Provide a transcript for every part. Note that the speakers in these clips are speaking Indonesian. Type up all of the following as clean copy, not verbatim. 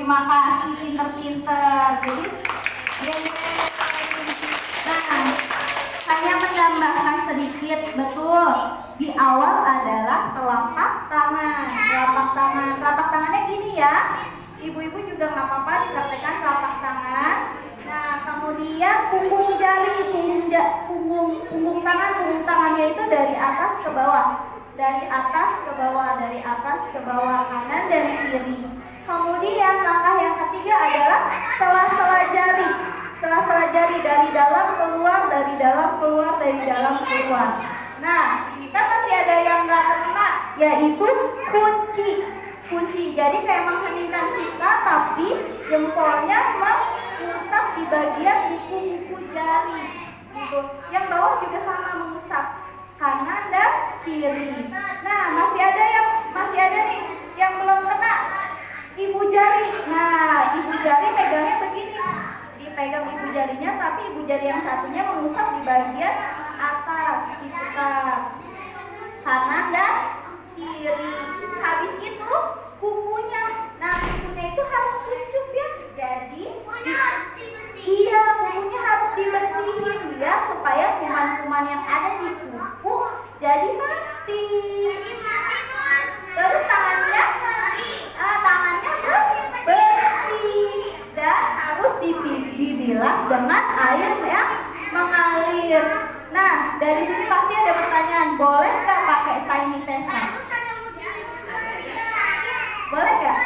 Terima kasih, pinter-pinter. Jadi, nah, saya menambahkan sedikit, betul. Di awal adalah telapak tangan. Telapak tangannya gini ya. Ibu-ibu juga nggak apa-apa dipraktekkan telapak tangan. Nah, kemudian punggung jari, punggung tangannya itu dari atas ke bawah. Dari atas ke bawah kanan dan kiri. Kemudian langkah yang ketiga adalah sela-sela jari. Sela-sela jari dari dalam keluar. Nah, kita masih ada yang nggak kena, yaitu kunci. Jadi kayak mengheningkan cipta, tapi jempolnya mengusap di bagian buku-buku jari. Gitu. Yang bawah juga sama mengusap kanan dan kiri. Nah, masih ada nih yang belum kena, ibu jari. Nah, ibu jari pegangnya begini. Dipegang ibu jarinya, tapi ibu jari yang satunya mengusap di bagian atas, gitu kan. Kanan dan kiri. Habis itu kukunya. Nah, kukunya itu harus kucup ya. Jadi iya, kukunya harus dibersihin ya, supaya kuman-kuman yang ada di kuku jadi mati. Terus tangannya bersih dan harus dibilas dengan air yang mengalir. Nah, dari sini pasti ada pertanyaan, boleh nggak pakai sanitizer? Boleh nggak?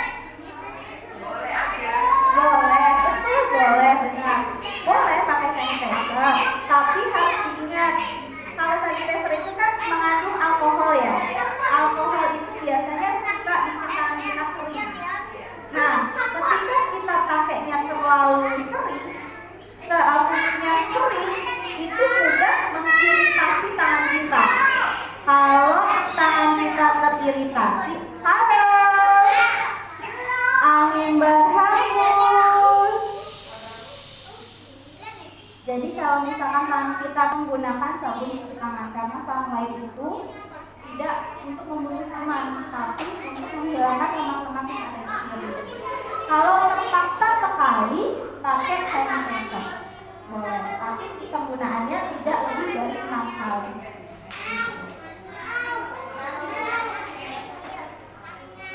Boleh, betul, boleh, benar. Boleh pakai sanitizer, tapi harus diingat, kalau sanitizer itu kan mengandung alkohol ya. Alkohol itu biasanya suka bikin tangan kita kering. Nah, ketika kita pakainya terlalu sering, keapunnya kering, itu mudah mengiritasi tangan kita. Kalau tangan kita teriritasi, halo, angin berhembus. Jadi kalau misalkan tangan kita menggunakan sabun cuci tangan, karena sunlight itu tidak untuk membunuh kuman, tapi untuk menghilangkan lemak-lemak yang ada di kulit. Kalau terpaksa sekali, pakai sanitizer. Boleh, tapi penggunaannya tidak lebih dari 6 kali.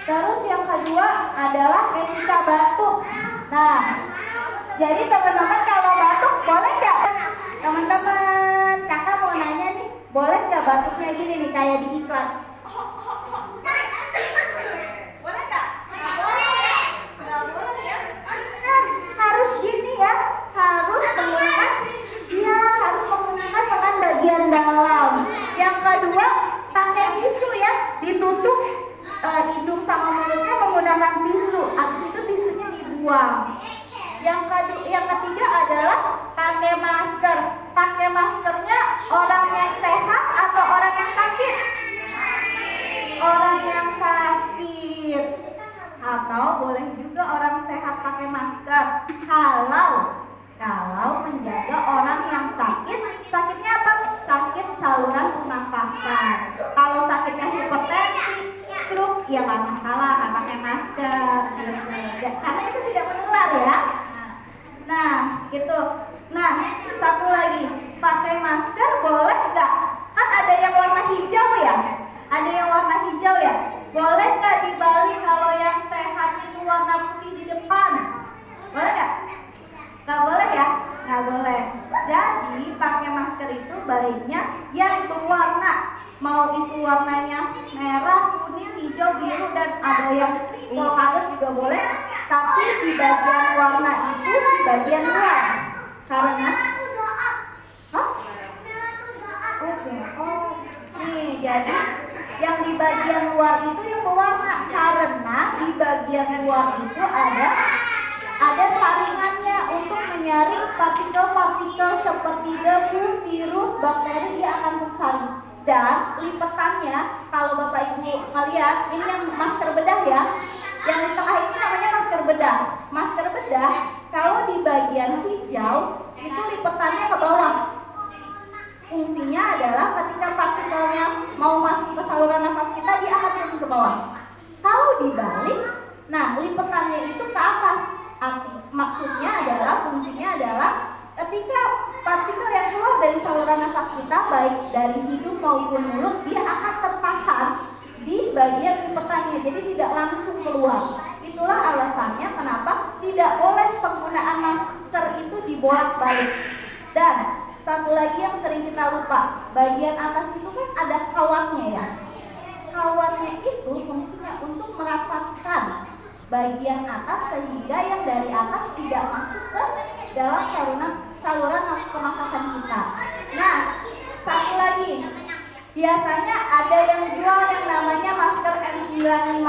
Terus yang kedua adalah etika batuk. Nah, jadi teman-teman kalau batuk boleh nggak? Teman-teman, kakak mau nanya nih, boleh nggak batuknya gini nih kayak di iklan? Boleh nggak? Nggak boleh ya? Harus gini ya, harus menggunakan dengan bagian dalam. Yang kedua, pakai tisu ya, ditutup hidung sama mulutnya menggunakan tisu. Habis itu tisunya dibuang. Yang ketiga adalah pakai masker. Pakai maskernya orang yang sehat atau orang yang sakit? Orang yang sakit. Atau boleh juga orang sehat pakai masker. Kalau menjaga orang yang sakit, sakitnya apa? Sakit saluran pernafasan. Kalau sakitnya hipertensi, stroke, ya nggak masalah, nggak pakai masker, gitu. Karena itu tidak menular ya. Nah, gitu. Nah, satu lagi, pakai masker boleh nggak? Kan ada yang warna hijau ya? Ada yang warna hijau ya? Boleh nggak dibalik kalau yang sehat itu warna putih di depan? Boleh nggak? Nggak boleh ya? Nggak boleh. Jadi pakai masker itu baiknya yang berwarna, mau itu warnanya merah, kuning, hijau, biru, dan ada yang polkadot juga boleh. Tapi di bagian warna itu di bagian luar. Karena nih, jadi yang di bagian luar itu yang berwarna, karena di bagian luar itu ada saringannya untuk menyaring partikel-partikel seperti debu, virus, bakteri, dia akan tersaring. Dan lipetannya, kalau Bapak Ibu melihat, ini yang masker bedah ya. Yang di tengah ini namanya masker bedah. Masker bedah, kalau di bagian hijau, itu lipetannya ke bawah. Fungsinya adalah ketika partikelnya mau masuk ke saluran nafas kita, dia akan turun ke bawah. Kalau dibalik, nah lipetannya itu ke atas. mulut, dia akan tertahan di bagian lipetannya, jadi tidak langsung keluar. Itulah alasannya kenapa tidak boleh penggunaan masker itu dibolak-balik. Dan satu lagi yang sering kita lupa, bagian atas itu kan ada kawatnya ya. Kawatnya itu fungsinya untuk merapatkan bagian atas sehingga yang dari atas tidak masuk ke dalam saluran pernafasan kita. Nah, satu lagi, biasanya ada yang jual yang namanya masker N95.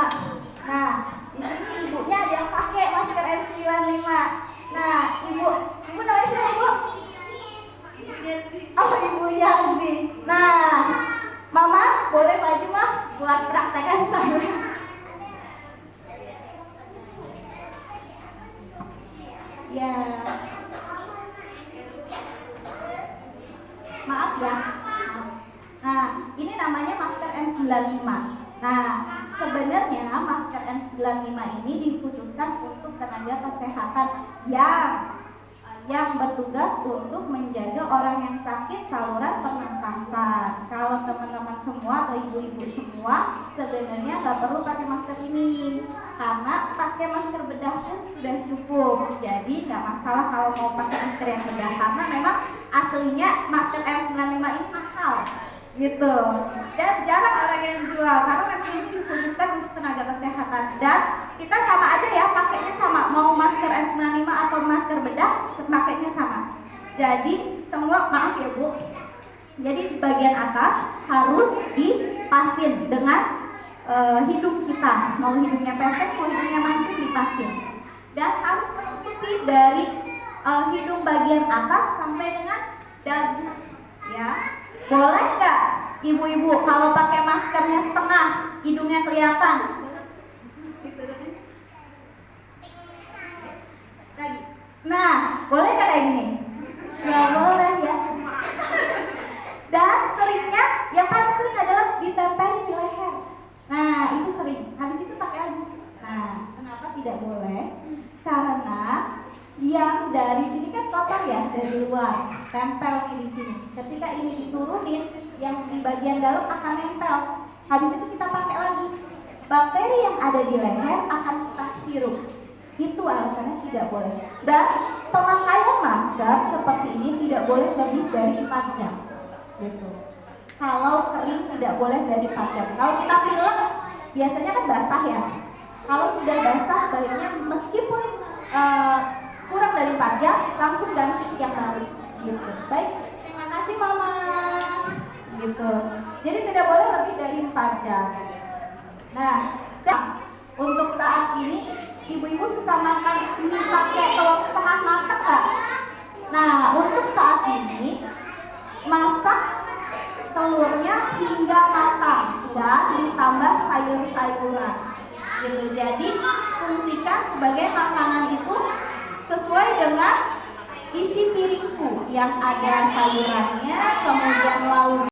Nah, di sini ibunya ada yang pakai masker N95. Nah, ibu namanya siapa, Bu? Oh, Ibu Yanti. Nah, Mama boleh maju Mah buat praktekan saya. Ya. Maaf ya. Nah, ini namanya masker N95. Nah, sebenarnya masker N95 ini dikhususkan untuk tenaga kesehatan yang bertugas untuk menjaga orang yang sakit saluran pernafasan. Kalau teman-teman semua atau ibu-ibu semua sebenarnya nggak perlu pakai masker ini, karena pakai masker bedah pun sudah cukup. Jadi nggak masalah kalau mau pakai masker yang bedah, karena memang aslinya masker N95 ini mahal gitu, dan jarang orang yang jual karena memang ini dikhususkan untuk tenaga kesehatan. Dan kita sama aja ya, pakainya sama, mau masker N95 atau masker bedah pakainya sama. Jadi semua, maaf ya Bu, jadi bagian atas harus dipasin dengan hidung kita, mau hidungnya pesek mau hidungnya mancung dipasin, dan harus menutupi dari hidung bagian atas sampai dengan dagu ya. Boleh nggak ibu-ibu kalau pakai maskernya setengah, hidungnya kelihatan? Nah, boleh nggak kayak gini? Ya boleh ya. Dan seringnya, yang paling sering adalah ditempel di leher. Nah, itu sering. Habis itu pakai lagi. Nah, kenapa tidak boleh? Karena yang dari sini kan kotor ya, dari luar, tempel di sini. Ketika ini diturunin, yang di bagian dalam akan nempel. Habis itu kita pakai lagi. Bakteri yang ada di leher akan kita hirup. Itu alasannya tidak boleh. Dan pemakaian masker seperti ini tidak boleh lebih dari 4 jam. Gitu. Kalau kering tidak boleh dari 4 jam. Kalau kita pilek, biasanya kan basah ya. Kalau sudah basah, baiknya meskipun kurang dari 4 jam, langsung ganti yang baru. Gitu. Baik, terima kasih Mama. Gitu. Jadi tidak boleh lebih dari 4 jam. Nah, untuk saat ini ibu-ibu suka makan mie pakai telur setengah matang nggak? Nah, untuk saat ini masak telurnya hingga matang dan ditambah sayur-sayuran. Gitu. Jadi fungsikan sebagai makanan itu sesuai dengan isi piringku yang ada sayurannya, kemudian lauk